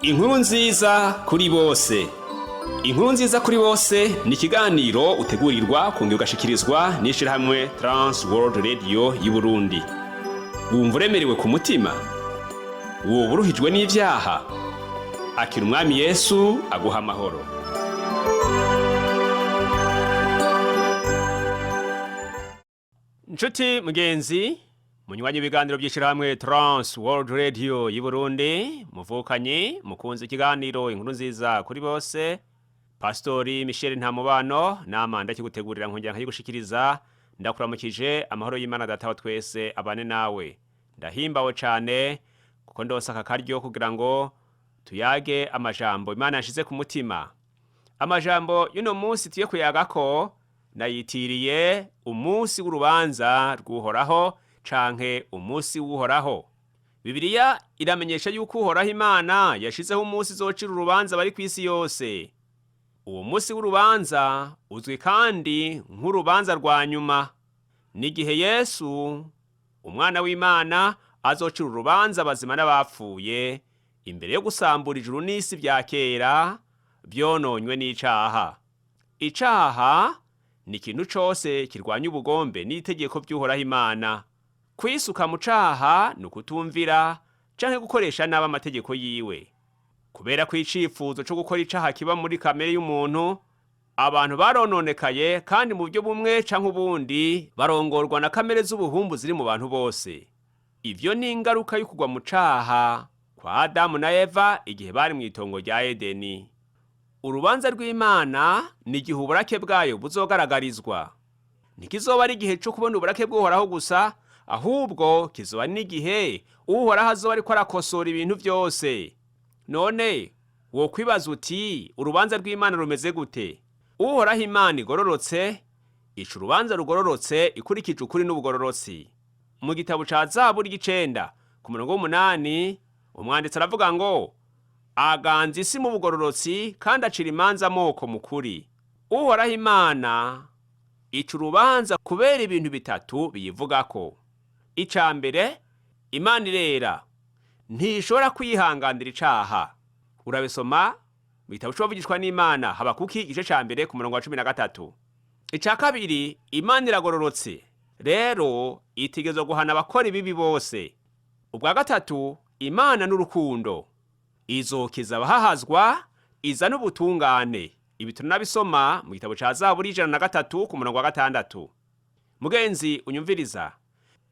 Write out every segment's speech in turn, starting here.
Inkuru nziza kuri bose. Inkuru nziza kuri bose ni ikiganiro utegurirwa kongera ugashikirizwa n'ishirahamwe Trans World Radio y'u Burundi. Wumva uremerewe ku mutima? Woba uruhijwe n'ivyaha? Akira umwami Yesu aguha amahoro. Nshuti mugenzi, munywanyi ibiganiro by'ishirahamwe Trans World Radio y'u Burundi, muvukanye mukunze ikiganiro inkuru nziza kuri bose. Pastori Michel Ntamubano namanda kigutegurira nkongera nkayigushikiriza, ndakuramukije amahoro y'Imana Data wa twese abane nawe. Ndahimbawe cyane kuko ndonsa akakaryo kugira ngo tuyage amajambo Imana yashize ku mutima. Amajambo y'uno munsi tuye kuyagako nayitiriye umunsi w'urubanza rw'Uhoraho canke umunsi w'Uhoraho. Bibiliya iramenyesha yuko Uhoraho Imana yashizeho umunsi zocira urubanza bari kw'isi yose. Uwo munsi w'urubanza uzwi kandi nk'urubanza rwa nyuma. N'igihe Yesu umwana w'Imana azocira urubanza bazima n'abapfuye imbere yo gusambura ijuru n'isi bya kera byononywe n'icaha. Icaha ni ikintu cose kirwanya ubugombe n'itegeko by'Uhoraho Imana. Kwisuka mu caha ni ukutumvira canke gukoresha nabi amategeko yiwe. Kubera ko icifuzo cyo gukora icaha kiba muri kamere y'umuntu, abantu barononekaye kandi mu buryo bumwe canke ubundi barongorwa na kamere z'ubuhumbu ziri mu bantu bose. Ivyo ni ingaruka yo kugwa mu caha kwa Adamu na Eva igihe bari mu itongo rya Edeni. Urubanza rw'Imana ni igihe uburake bwayo buzogaragarizwa. Ntikizoba ari igihe cyo kubona uburake bw'Uhoraho gusa, ahubwo kizoba n'igihe Uhoraho azoba ariko arakosora ibintu byose. None wo kwibaza uti urubanza rw'Imana rumeze gute? Uhoraho Imana igororotse, ica urubanza rugororotse ikurikije ukuri n'ubugororotsi. Mu gitabo ca Zaburi 9 ku murongo w'8 umwanditsi aravuga ngo aganza isi mu bugororotsi kandi acira imanza amoko mu kuri. Uhoraho Imana ica urubanza kubera ibintu bitatu biyivugako. Ica mbere, Imana irera, ntishobora kwihanganira icaha. Urabisoma mu gitabo c'Abavugishwa n'Imana Habakuki igice ca mbere ku murongo wa 13. Ica kabiri, Imana iragororotse, rero itegezwa guhana abakora ibibi bose. Ubwa gatatu, Imana n'urukundo, izokiza abahahazwa, iza n'ubutungane. Ibi tunabisoma mu gitabo ca Zaburi 103 ku murongo wa 6. Mugenzi unyumviriza,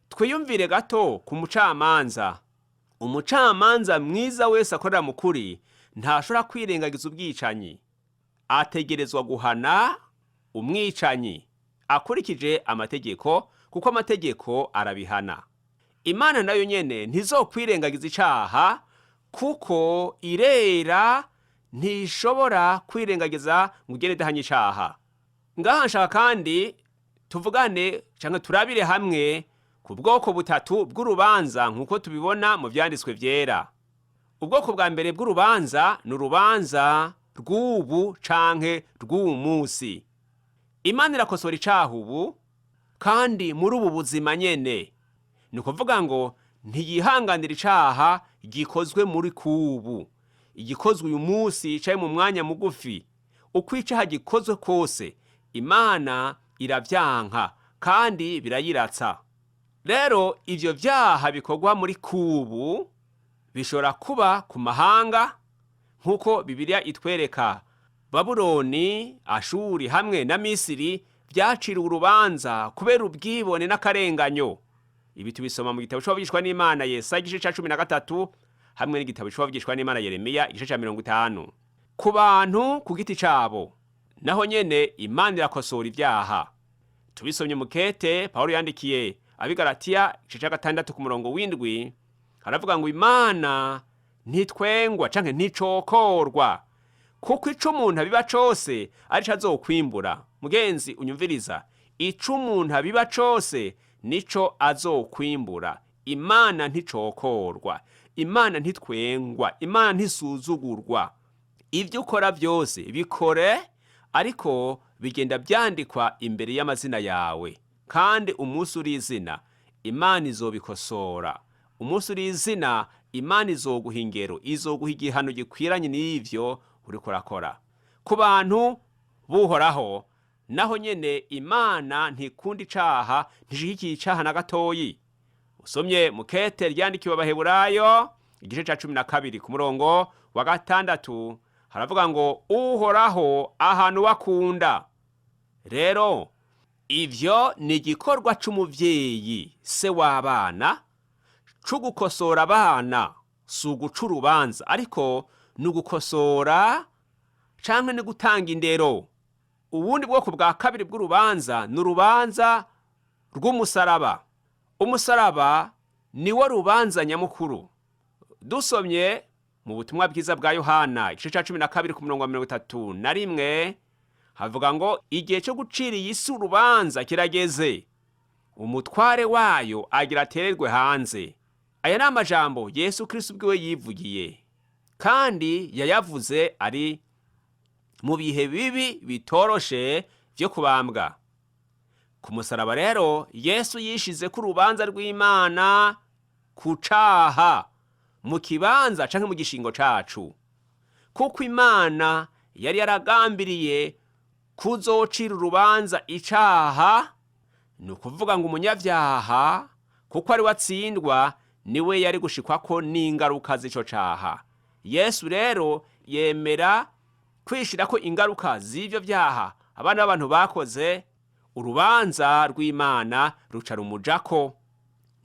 twiyumvire gato ku mucamanza. Umucamanza mwiza wese akorera mu kuri ntashobora kwirengagiza ubwicanyi. Ategerezwa guhana umwicanyi akurikije amategeko, kuko amategeko arabihana. Imana nayo nyene ntizokwirengagiza icaha, kuko irera, ntishobora kwirengagiza ngo ugende idahanye icaha. Ngaha nshaka kandi tuvugane canke turabire hamwe ku bwoko butatu bw'urubanza nk'uko tubibona mu vyanditswe vyera. Ubwoko bwa mbere bw'urubanza ni urubanza rw'ubu canke rw'uwu munsi. Imana irakosora icaha ubu kandi muri ubu buzima nyene. Ni ukuvuga ngo ntiyihanganira icaha gikozwe muri kubu. Igikozwe uyu munsi caye mu mwanya mugufi. Uko icaha gikozwe kose Imana iravyanka kandi birayiratsa. Rero ivyo vyaha bikorwa muri kubu bishobora kuba ku mahanga nk'uko Bibiliya itwereka. Babuloni, Ashuri hamwe na Misiri vyaciriwe urubanza kubera ubwibone n'akarenganyo. Ibi tubisoma mu gitabo c'Abavugishwa n'Imana Yesaya igice ca 13 hamwe n'igitabo c'Abavugishwa n'Imana Yeremiya igice ca 50. Ku bantu ku giti cabo naho nyene Imana irakosora ivyaha. Tubisomye mu kete Paulo yandikiye Abigalatiya igice ca 6 ku murongo w'7 aravuga ngo Imana ntitwengwa canke nticokorwa, kuko ico umuntu abiba cose arico azokwimbura. Mugenzi unyumviriza, ico umuntu abiba cose nico azokwimbura. Imana nticokorwa, Imana ntitwengwa, Imana ntisuzugurwa. Ivyo ukora byose bikore, ariko bigenda byandikwa imbere y'amazina yawe. Kandi umunsi uri izina Imana izobikosora. Umunsi uri izina Imana izoguha ingero, izoguha igihano gikwiranye n'ivyo uriko urakora. Ku bantu buhoraho naho nyene Imana ntikunda icaha, ntishigikiye icaha na gatoyi. Usomye mu kete ryandikiwe Abaheburayo igice ca 12 ku murongo wa 6 haravuga ngo uhoraho ahantu wakunda. Rero ivyo ni igikorwa c'umuvyeyi, se w'abana, c'ugukosora abana, si uguca urubanza, ariko ni ugukosora canke ni gutanga indero. Ubundi bwoko bwa kabiri bw'urubanza ni urubanza rw'umusaraba. Umusaraba niwo rubanza nyamukuru. Dusomye mu butumwa bwiza bwa Yohana igice ca 12 ku murongo wa 31 havuga ngo igihe cyo gucira iyi si urubanza kirageze, umutware wayo agira atererwe hanze. Aya ni amajambo Yesu Kristo ubwiwe yivugiye, kandi yayavuze ari mu bihe bibi bitoroshe vyo kubambwa. Ku musaraba rero Yesu yishize ku rubanza rw'Imana ku caha mu kibanza canke mu gishingo cacu, kuko Imana yari yaragambiriye kuzocira urubanza icaha. Ni ukuvuga ngo umunyavyaha kuko ari watsindwa niwe yari gushikwako n'ingaruka z'ico caha. Yesu rero yemera kwishirako ingaruka z'ivyo vyaha abana b'abantu bakoze, urubanza rw'Imana ruca rumujako.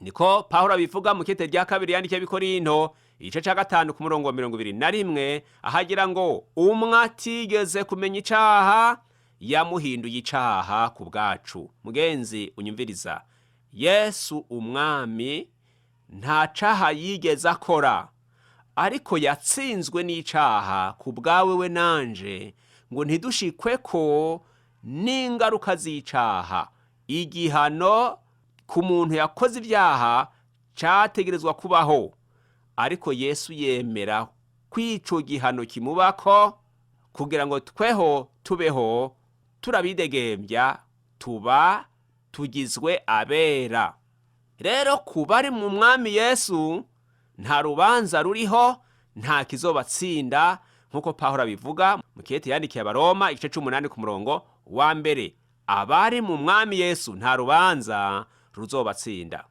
Niko Pawulo abivuga mu kete rya kabiri yandikiye Abikorinto igice ca 5 ku murongo wa 21 ahagira ngo umwe atigeze kumenya icaha yamuhinduye icaha ku bwacu. Mugenzi unyumviriza, Yesu umwami nta caha yigeze akora, ariko yatsinzwe n'icaha ku bwawe we nanje, ngo ntidushikweko n'ingaruka z'icaha. Igihano ku muntu yakoze ivyaha categerezwa kubaho, ariko Yesu yemera kwico gihano kimubako kugira ngo tweho tubeho turabidegembya, tuba tugizwe abera. Rero kubari mu mwami Yesu nta rubanza ruriho, nta kizobatsinda, nkuko Pawulo abivuga mu kete yandikiye Abaroma igice 8 ku murongo wa 1. Abari mu mwami Yesu nta rubanza ruzobatsinda.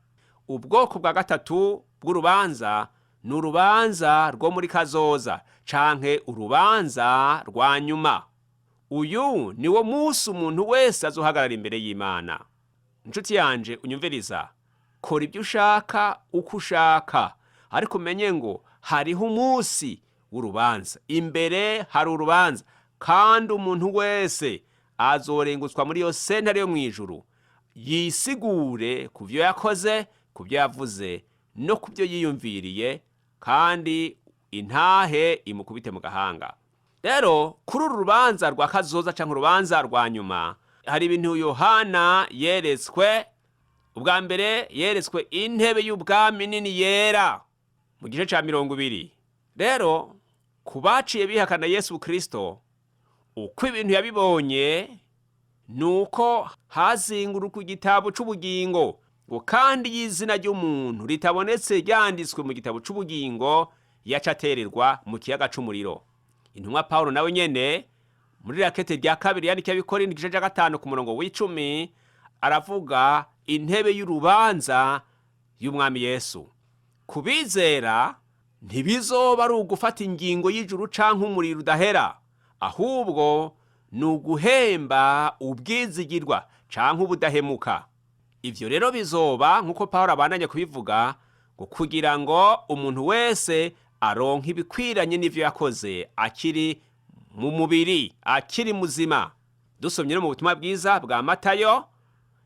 Ubwoko bwa gatatu bw'urubanza ni urubanza rwo muri kazoza canke urubanza rwa nyuma. Uyu niwo musi umuntu wese azohagarara imbere y'Imana. Inshuti yanje unyumviriza, kora ibyo ushaka uko ushaka, ariko umenye ngo hariho umusi w'urubanza. Imbere hari urubanza, kandi umuntu wese azorengutswa muri yo sentare yo mw'ijuru, yisigure ku byo yakoze, ku byo yavuze, no ku byo yiyumviriye, kandi intahe imukubite mu gahanga. Rero kuri uru rubanza rwa kazoza canke urubanza rwa nyuma hari ibintu Yohana yeretswe. Ubwa mbere yeretswe intebe y'ubwami nini yera mu gice ca 20. Rero kubaciye bihakana Yesu Kristo, uko ibintu yabibonye nuko hazinguruka igitabo c'ubugingo, ngo kandi y'izina ry'umuntu ritabonetse ryanditswe mu gitabo c'ubugingo yacatererwa mu kiyaga c'umuriro. Intumwa Pawulo nawe nyene muri rakete rya kabiri yandikiye Abikorinto igice ca 5 ku murongo w'10 aravuga intebe y'urubanza y'umwami Yesu. Kubizera ntibizoba ari ugufata ingingo y'ijuru canke umuriro udahera, ahubwo ni uguhemba ubwizigirwa canke ubudahemuka. Ivyo rero bizoba nkuko Pawulo abandanya kubivuga, ngo kugira ngo umuntu wese aronke ibikwiranye n'ivyo yakoze akiri mu mubiri, akiri muzima. Dusomye no mu butumwa bwiza bwa Matayo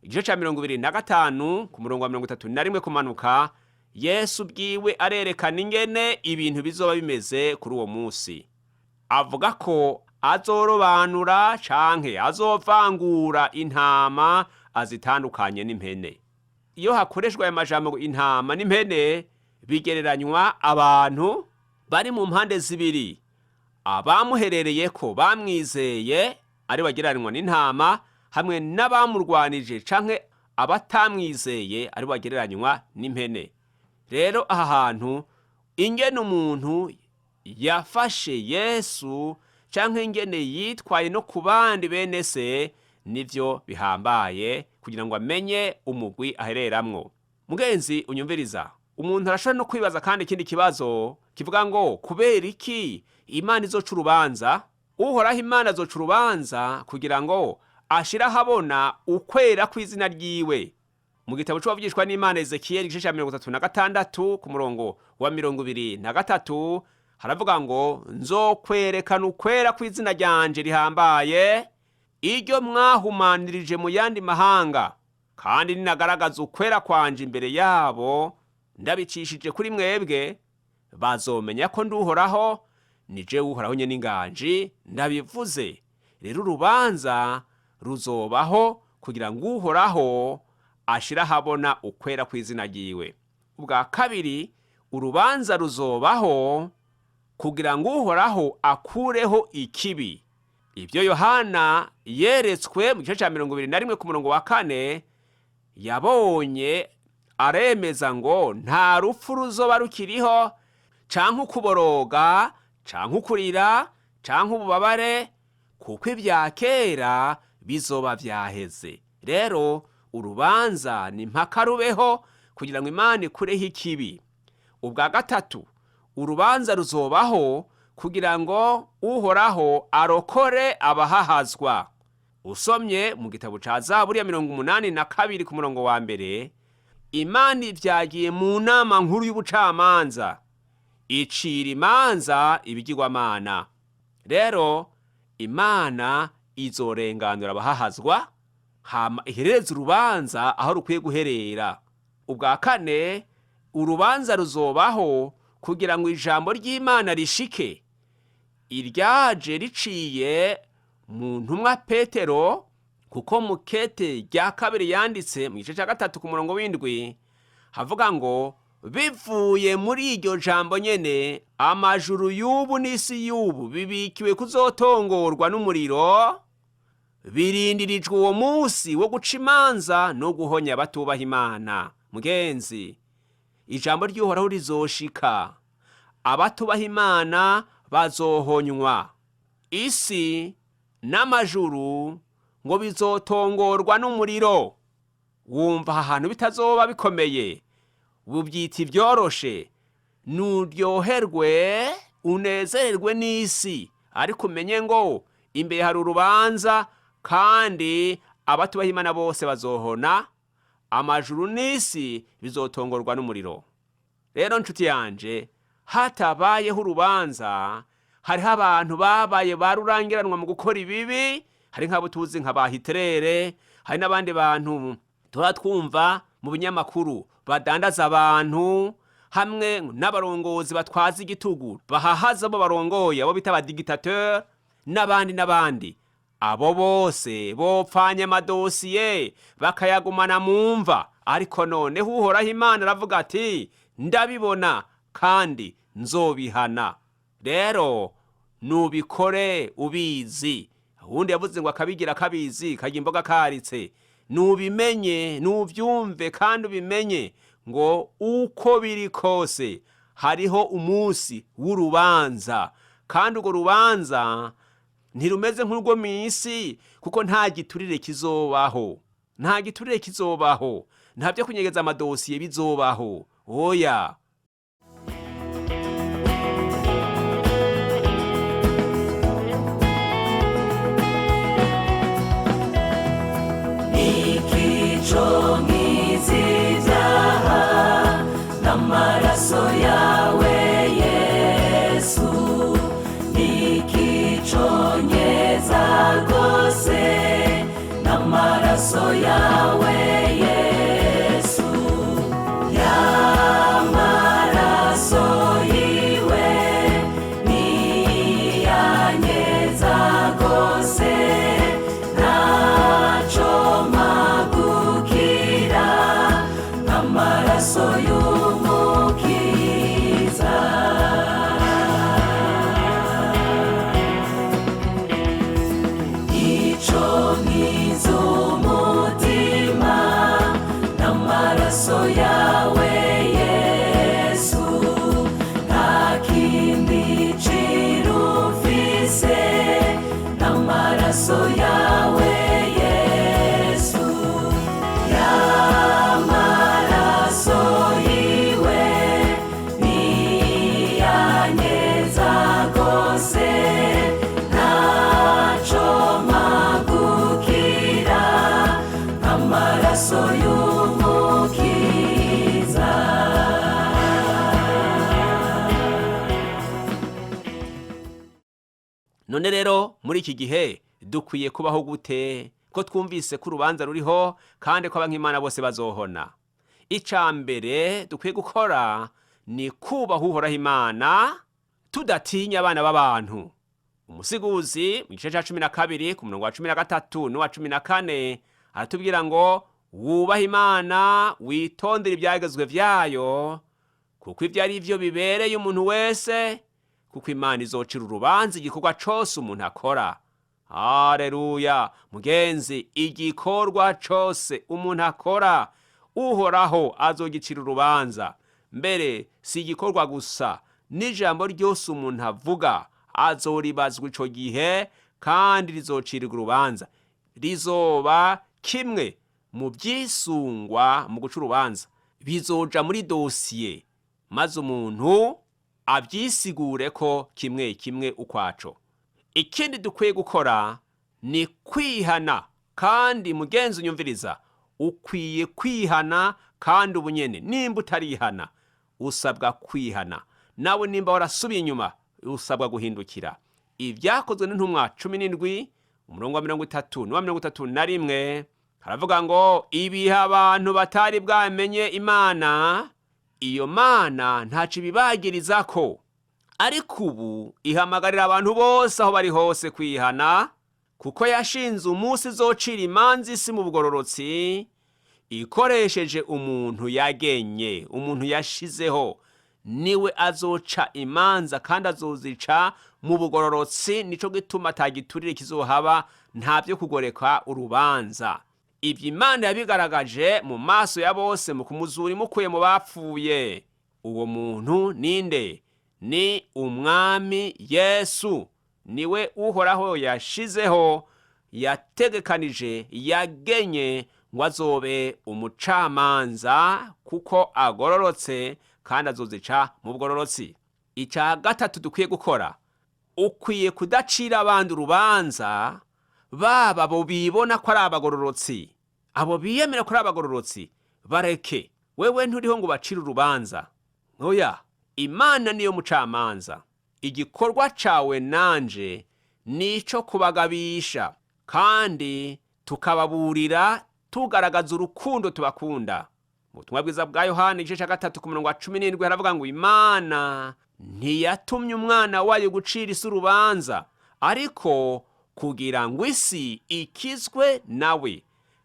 igice ca 25 ku murongo wa 31 kumanuka, Yesu bwiwe arerekana ingene ibintu bizoba bimeze kuri uwo musi. Avuga ko azorobanura canke azovangura intama azitandukanye n'impene. Iyo hakoreshwa aya majambo intama n'impene, bigereranywa abantu bari mu mpande zibiri, abamuherereyeko bamwizeye ari bagereranywa n'intama, hamwe n'abamurwanije canke abatamwizeye ari bagereranywa n'impene. Rero aha hantu ingene umuntu yafashe Yesu canke ingene yitwaye no ku bandi bene se nivyo bihambaye kugira ngo amenye umugwi ahereramwo. Mugenzi unyumviriza, umuntu arashobora no kwibaza kandi ikindi kibazo kivuga ngo kubera iki Imana izoca urubanza? Uhoraho Imana azoca urubanza kugira ngo ashira habona ukwera kw'izina ryiwe. Mu gitabo c'Abavugishwa n'Imana Ezekiyeli igice ca 36 ku murongo wa 23 haravuga ngo nzokwerekana ukwera kw'izina ryanje rihambaye iryo mwahumanirije mu yandi mahanga, kandi ninagaragaza ukwera kwanje imbere yabo ndabicishije kuri mwebwe, bazomenya ko nduhoraho nije uhoraho nyene inganji ndabivuze. Rero urubanza ruzobaho kugira ngo uhoraho ashira habona ukwera kw'izina ryiwe. Ubwa kabiri, urubanza ruzobaho kugira ngo uhoraho akureho ikibi. Ibyo Yohana yeretswe mu gice ca 21 ku murongo wa 4 yabonye aremeza ngo nta rupfu ruzoba rukiriho, canke ukuboroga, canke ukurira, canke ububabare, kuko ibya kera bizoba vyaheze. Rero urubanza ni mpaka rubeho kugira ngo Imana ikureho ikibi. Ubwa gatatu, urubanza ruzobaho kugira ngo uhoraho arokore abahahazwa. Usomye mu gitabo ca Zaburi ya 82 ku murongo wa 1, Imana ivyagiye mu nama nkuru y'ubucamanza icira imanza ibigirwamana. Rero Imana izorenganura abahahazwa hama ihereze urubanza aho rukwiye guherera. Ubwa kane, urubanza ruzobaho kugira ngo ijambo ry'Imana rishike, iryaje riciye mu ntumwa Petero, kuko mu kete rya kabiri yanditse mu gice ca 3 ku murongo w'7 havuga ngo bivuye muri iryo jambo nyene amajuru y'ubu n'isi y'ubu bibikiwe kuzotongorwa n'umuriro, birindirijwe uwo musi wo guca imanza no guhonya abatubaha Imana. Mugenzi, ijambo ry'uhoraho rizoshika, abatubaha Imana bazohonywa, isi n'amajuru ngo bizotongorwa n'umuriro. Wumva ahantu bitazoba bikomeye, bubyita ibyoroshe, nuryoherwe unezererwe n'isi, ariko umenye ngo imbere hari urubanza, kandi abatubaha Imana bose bazohona, amajuru n'isi bizotongorwa n'umuriro. Rero nshuti yanje, hatabayeho urubanza, hariho abantu babaye barurangiranwa mu gukora ibibi, hari nk'abo tuzi nka ba Hitler, hari n'abandi bantu tuba twumva mu binyamakuru badandaza abantu, hamwe n'abarongozi batwaza igitugu bahahaza abo barongoye, abo bita abadictateur, n'abandi. Abo bose bopfanye amadosiye bakayagumana mu mva, ariko noneho uhoraho Imana aravuga ati ndabibona kandi nzobihana. Rero nubikore ubizi. Uwundi yavuze ngo akabigira kabizi karya imboga karitse. Nubimenye, nuvyumve kandi ubimenye ngo uko biri kose hariho umunsi w'urubanza, kandi urwo rubanza ntirumeze nk'urwo mw'isi, kuko nta giturire kizobaho, nta byo kunyegeza amadosiye bizobaho. Oya, n'amaraso yawe Yesu, nikiconyeza rwose n'amaraso yawe Yesu, y'amaraso yiwe niyanyeza rwose, ntaco magu yawe Yesu, y'amaraso yiwe niyanyeza rwose, ntaco mpagukira nk'amaraso y'umukiza. None rero muri iki gihe dukwiye kubaho gute ko twumvise ko urubanza ruriho kandi ko abank'Imana bose bazohona? Ica mbere dukwiye gukora ni kubaha Uhoraho Imana tudatinya abana b'abantu. Umusiguzi mu gice ca 12 ku murongo wa 13 n'uwa 14 aratubwira ngo wubahe Imana witondere ibyagezwe vyayo, kuko ivyo ari vyo bibereye umuntu wese, kuko Imana izocira urubanza igikorwa cose umuntu akora. Haleluya! Mugenzi, igikorwa cose umuntu akora Uhoraho azogicira urubanza. Mbere si igikorwa gusa, n'ijambo ryose umuntu avuga azoribazwa ico gihe, kandi rizocirirwa urubanza. Rizoba kimwe mu vyisungwa mu guca urubanza, bizoja muri dosiye, maze umuntu abyisigure ko kimwe kimwe ukwaco. Ikindi dukwiye gukora ni kwihana, kandi mugenzi unyumviriza, ukwiye kwihana, kandi ubunyene nimba utarihana usabwa kwihana. Nawe nimba warasubiye inyuma usabwa guhindukira. Ivyakozwe n'intumwa 17 umurongo wa 30 n'uwa 31 haravuga ngo ibihe abantu batari bwamenye Imana, iyo Mana ntaco ibibagirizako, ariko ubu ihamagarira abantu bose aho bari hose kwihana, kuko yashinze umunsi izocira imanza isi mu bugororotsi, ikoresheje umuntu yagenye, umuntu yashizeho. Niwe azoca imanza kandi azozica mu bugororotsi. Nico gituma atagiturire kizohaba, nta byo kugoreka urubanza. Ibyo Imana yabigaragaje mu maso ya bose mu kumuzura imukuye mu bapfuye. Uwo muntu ninde? Ni umwami Yesu. Niwe Uhoraho yashizeho, yategekanije, yagenye ngo azobe umucamanza, kuko agororotse kandi azozica mu bugororotsi. Ica gatatu dukwiye gukora, ukwiye kudacira abandi urubanza, baba abo bibona ko ari abagororotsi, abo biyemera ko ari abagororotsi, bareke. Wewe nturiho ngo bacire urubanza. Oya, Imana niyo mucamanza. Igikorwa cawe nanje nico kubagabisha, kandi tukababurira tugaragaza urukundo tubakunda. Mu butumwa bwiza bwa Yohana igice ca 3 ku murongo wa 17 haravuga ngo Imana ntiyatumye umwana wayo gucira isi urubanza, ariko kugira ngo isi ikizwe nawe.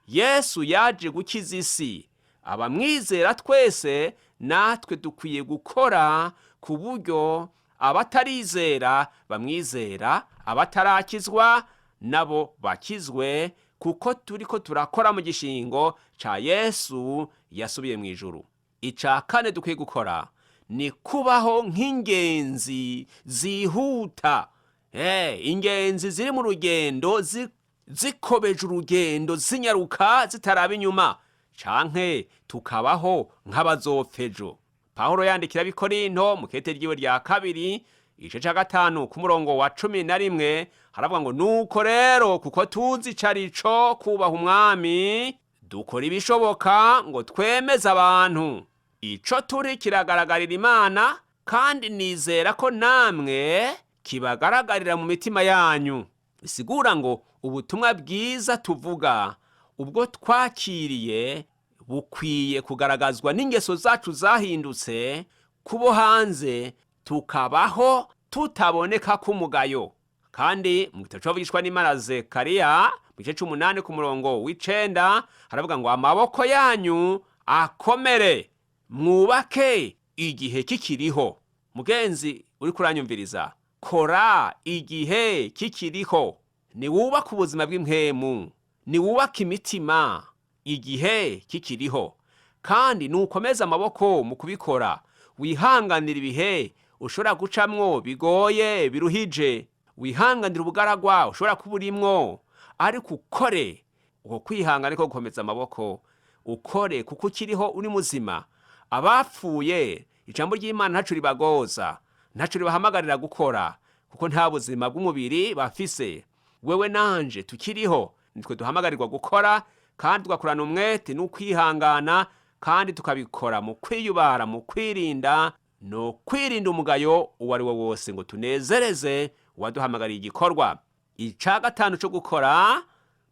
Yesu yaje gukiza isi. Abamwizera twese natwe dukwiye gukora ku buryo abatarizera bamwizera, abatarakizwa nabo bakizwe, kuko turiko turakora mu gishingo ca Yesu yasubiye mu ijuru. Ica kane dukwiye gukora ni kubaho nk'ingenzi zihuta. Ingenzi ziri mu rugendo, zikobeje urugendo, zinyaruka zitaraba inyuma, canke tukabaho nk'abazopfejo. Pawulo yandikira Abikorinto mu kete ryiwe rya 2 igice ca 5 ku murongo wa 11 haravuga ngo nuko rero kuko tuzi carico kubaha umwami, dukora ibishoboka ngo twemeze abantu. Ico turi kiragaragarira Imana, kandi nizera ko namwe kibagaragarira mu mitima yanyu. Bisigura ngo ubutumwa bwiza tuvuga ubwo twakiriye bukwiye kugaragazwa n'ingeso zacu zahindutse, kubo hanze tukabaho tutaboneka k'umugayo. Kandi mu gitabo c'abavugishwa n'Imana Zekariya mu gice 8 ku murongo w'9 haravuga ngo amaboko yanyu akomere, mwubake igihe kikiriho. Mugenzi uri kuranyumviriza, kora igihe kikiriho. Ni wubaka ubuzima bw'impwemu, ni wubaka imitima igihe kikiriho, kandi nukomeza amaboko mu kubikora. Wihanganira ibihe ushobora gucamwo bigoye biruhije, wihanganira ubugaragwa ushobora kuburimwo, ariko ukore. Uko kwihangana niko gukomeza amaboko. Ukore kuko ukiriho uri muzima. Abapfuye ijambo ry'Imana ntaco ribagoza, ntaco ribahamagarira gukora, kuko nta buzima bw'umubiri bafise. Wewe nanje tukiriho nitwe duhamagarirwa gukora, kandi tugakorana umwete n'ukwihangana, kandi tukabikora mu kwiyubara, mu kwirinda no kwirinda umugayo uwo ari wo wose, ngo tunezereze uwaduhamagariye igikorwa. Ica gatanu cyo gukora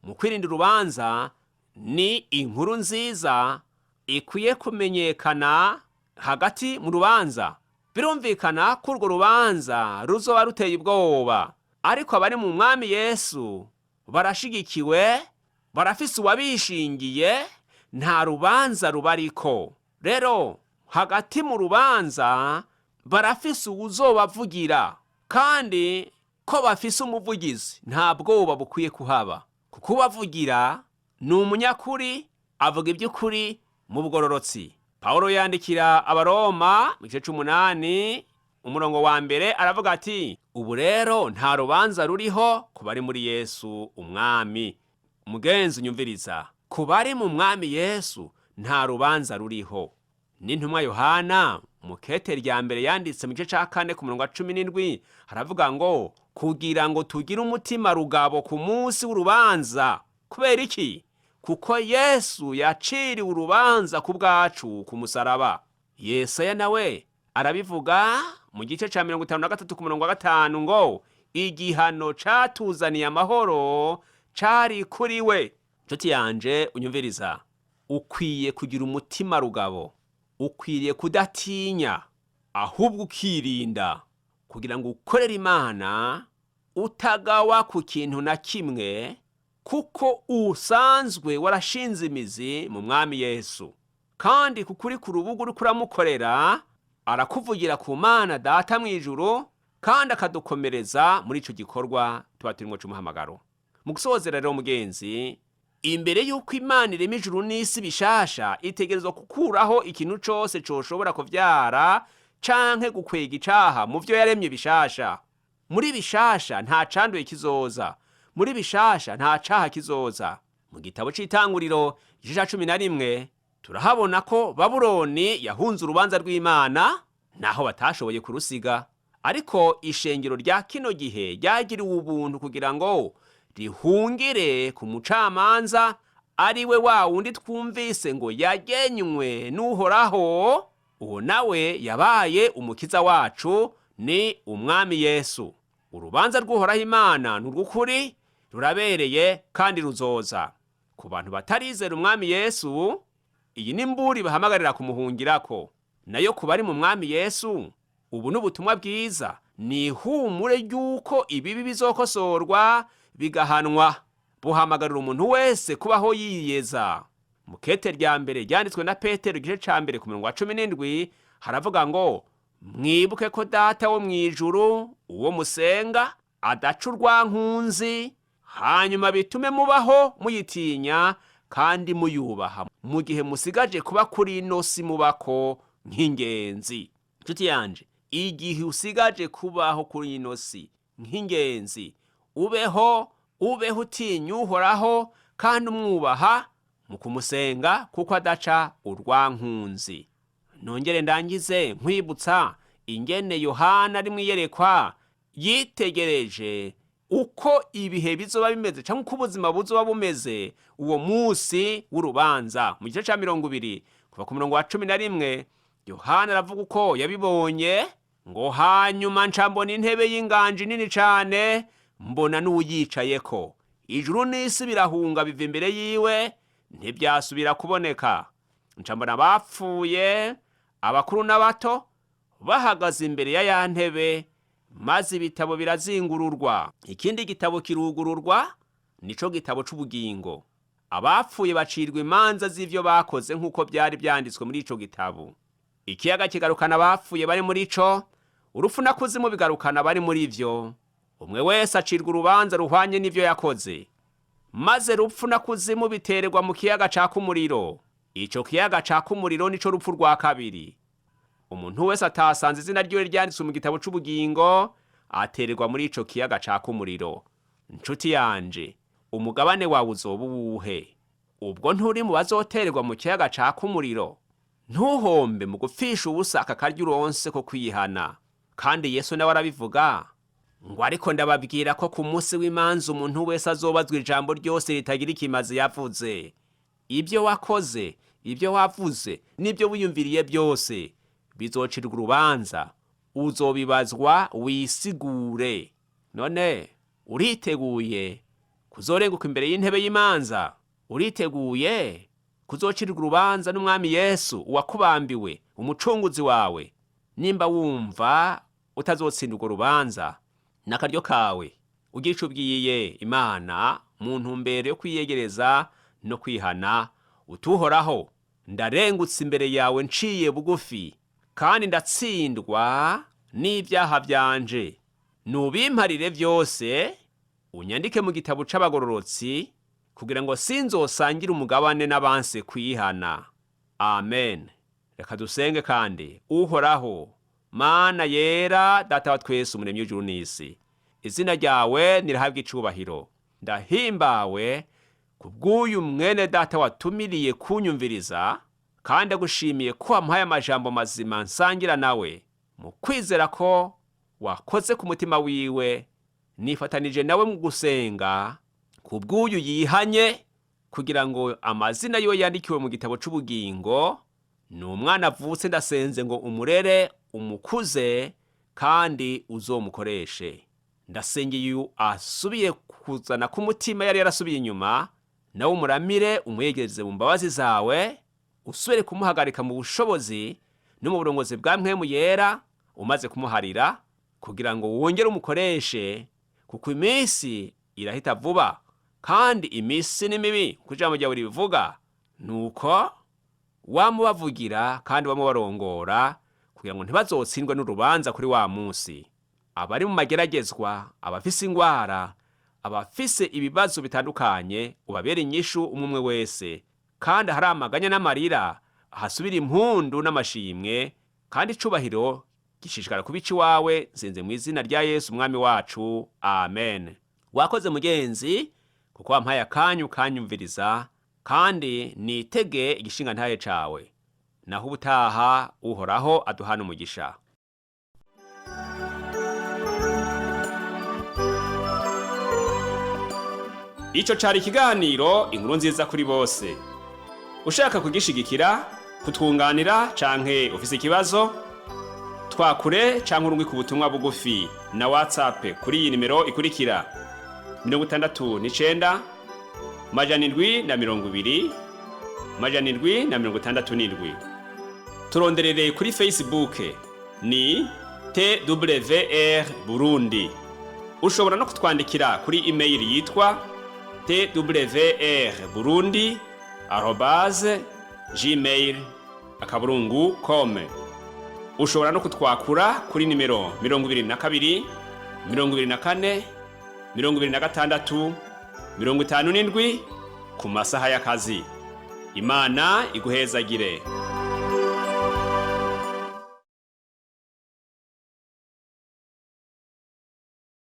mu kwirinda urubanza ni inkuru nziza ikwiye kumenyekana hagati mu rubanza. Birumvikana ko urwo rubanza ruzoba ruteye ubwoba, ariko abari mu mwami Yesu barashigikiwe, barafise uwabishingiye, nta rubanza rubariko. Rero hagati mu rubanza barafise uwuzobavugira, kandi ko bafise umuvugizi nta bwoba bukwiye kuhaba, kuko ubavugira ni umunyakuri, avuga iby'ukuri mu bugororotsi. Pawulo yandikira Abaroma mu gice 8 umurongo wa mbere aravuga ati, ubu rero nta rubanza ruriho ku bari muri Yesu umwami. Mugenzi unyumviriza, ku bari mu mwami Yesu nta rubanza ruriho. N'intumwa Yohana mu kete rya mbere yanditse mu gice 4 ku murongo wa 17 haravuga ngo, kugira ngo tugire umutima rugabo ku munsi w'urubanza. Kubera iki? Kuko Yesu yaciriwe urubanza ku bwacu ku musaraba. Yesaya nawe arabivuga mu gice ca 53 ku murongo wa 5 ngo, igihano catuzaniye amahoro cari kuri we. Nshuti yanje unyumviriza, ukwiye kugira umutima rugabo, ukwiriye kudatinya, ahubwo ukirinda, kugira ngo ukorere Imana utagawa ku kintu na kimwe, kuko usanzwe warashinze imizi mu mwami Yesu. Kandi kuko uri ku rubuga uriko uramukorera, arakuvugira ku Mana Data mw'ijuru, kandi akadukomereza muri ico gikorwa tuba turimo c'umuhamagaro. Mu gusozera rero mugenzi, imbere y'uko Imana irema ijuru n'isi bishasha, itegerezwa gukuraho ikintu cose coshobora kuvyara canke gukwega icaha mu vyo yaremye bishasha. Muri bishasha nta canduye kizoza, muri bishasha nta caha kizoza. Mu gitabo c'Itanguriro igice 11 turahabona ko Babuloni yahunze urubanza rw'Imana, naho batashoboye kurusiga. Ariko ishengero rya kino gihe ryagiriwe ubuntu kugira ngo rihungire ku mucamanza, ari we wa wundi twumvise ngo yagenywe n'Uhoraho. Uwo nawe yabaye umukiza wacu, ni umwami Yesu. Urubanza rw'Uhoraho Imana n'urw'ukuri, rurabereye kandi ruzoza. Ku bantu batarizera umwami Yesu, iyi ni imburi bahamagarira kumuhungirako. Nayo ku bari mu mwami Yesu, ubu n'ubutumwa bwiza, ni ihumure ry'uko ibibi bizokosorwa bigahanwa. Buhamagarira umuntu wese kubaho yiyeza. Mu kete rya mbere ryanditswe na Petero igice ca mbere ku murongo wa 17 haravuga ngo, mwibuke ko Data wo mw'ijuru uwo musenga adaca urwankunzi, hanyuma bitume mubaho muyitinya kandi muyubaha, mu gihe musigaje kuba kuri ino si mubako nk'ingenzi. Nshuti yanje, igihe usigaje kubaho kuri ino si nk'ingenzi, ubeho utinya Uhoraho kandi umwubaha mu kumusenga, kuko adaca urwankunzi. Nongere ndangize nkwibutsa ingene Yohana ari mwiyerekwa yitegereje uko ibihe bizoba bimeze, cyangwa uko ubuzima buzoba bumeze uwo munsi w'urubanza. Mu gice ca 20 kuva ku murongo wa 11 Yohana aravuga uko yabibonye, ngo hanyuma ncambona intebe y'inganji nini cane, mbona n'uwuyicayeko. Ijuru n'isi birahunga biva imbere yiwe, ntibyasubira kuboneka. Ncambona abapfuye, abakuru n'abato, bahagaze imbere ya ntebe, maze ibitabo birazingururwa. Ikindi gitabo kirugururwa, nico gitabo c'ubugingo. Abapfuye bacirwa imanza z'ivyo bakoze nk'uko byari byanditswe muri ico gitabo. Ikiyaga kigarukana abapfuye bari muri ico, urupfu na kuzimu bigarukana bari muri ivyo. Umwe wese acirwa urubanza ruhwanye n'ivyo yakoze. Maze rupfu na kuzimu bitererwa mu kiyaga caka umuriro. Ico kiyaga caka umuriro nico rupfu rwa kabiri. Umuntu wese atasanze izina ryiwe ryanditswe mu gitabo c'ubugingo, atererwa muri ico kiyaga caka umuriro. Nshuti yanje, umugabane wawe uzoba uwuhe? Ubwo nturi mu bazotererwa mu kiyaga caka umuriro? Ntuhombe mu gupfisha ubusa aka karyo uronse ko kwihana. Kandi Yesu nawe arabivuga ngo ariko ndababwira ko ku munsi w'imanza umuntu wese azobazwa ijambo ryose ritagira ikimazi yavuze. Ibyo wakoze, ibyo wavuze, n'ibyo wiyumviriye byose bizocirwa urubanza. Uzobibazwa wisigure. None uriteguye kuzorenguka imbere y'intebe y'imanza? Uriteguye kuzocirwa urubanza n'umwami Yesu uwakubambiwe, umucunguzi wawe? Nimba wumva utazotsinda urwo rubanza, n'akaryo kawe ugira ico ubwiye Imana mu ntumbero yo kwiyegereza no kwihana. Utuhoraho, ndarengutse imbere yawe nciye bugufi, kandi ndatsindwa n'ibyaha byanje. Nubimparire byose, unyandike mu gitabo c'abagororotsi, kugira ngo sinzosangire umugabane n'abanse kwihana. Amen. Reka dusenge kandi. Uhoraho, Mana yera, Data wa twese, umuremyi w'ijuru n'isi, izina ryawe nirihabwe icubahiro. Ndahimbawe kubw'uyu mwene data watumiriye kunyumviriza, kandi agushimiye ko wampaye amajambo mazima nsangira nawe, mu kwizera ko wakoze ku mutima wiwe. Nifatanije nawe mu gusenga kubw'uyu yihanye, kugira ngo amazina yiwe yandikiwe mu gitabo c'ubugingo. Ni umwana avutse, ndasenze ngo umurere, umukuze, kandi uzomukoreshe. Ndasengeye asubiye kuzana ku mutima yari yarasubiye inyuma, nawe umuramire, umwegereze mu mbabazi zawe, usubire kumuhagarika mu bushobozi no mu burongozi bwa mpwemu yera umaze kumuharira, kugira ngo wongere umukoreshe, kuko iminsi irahita vuba, kandi iminsi ni mibi kuko ijambo ryawe ribivuga. Nuko wamubavugira kandi wamubarongora, kugira ngo ntibazotsindwe n'urubanza kuri wa munsi. Abari mu mageragezwa, abafise ingwara, abafise ibibazo bitandukanye, ubabere inyishu umwe wese. Kandi hari amaganya n'amarira, ahasubira impundu n'amashimwe, kandi icubahiro gishishikara kuba iwawe. Nsenze mu izina rya Yesu umwami wacu. Amen. Wakoze mugenzi, kuko wampaye akanyu kanyumviriza, kandi nitege igishinga ntaye cawe. Naho ubutaha, Uhoraho aduhana umugisha. Ico cari ikiganiro Inkuru Nziza Kuri Bose. Ushaka kugishigikira, kutwunganira, canke ufise ikibazo, twakure canke urungwe ku butumwa bugufi na WhatsApp kuri iyi nimero ikurikira: 69 720 767. Turonderere kuri Facebook ni TWR Burundi. Ushobora no kutwandikira kuri email yitwa twrburundi@gmail.com. Ushobora no kutwakura kuri nimero 22 24 26 57 ku masaha y'akazi. Imana iguhezagire.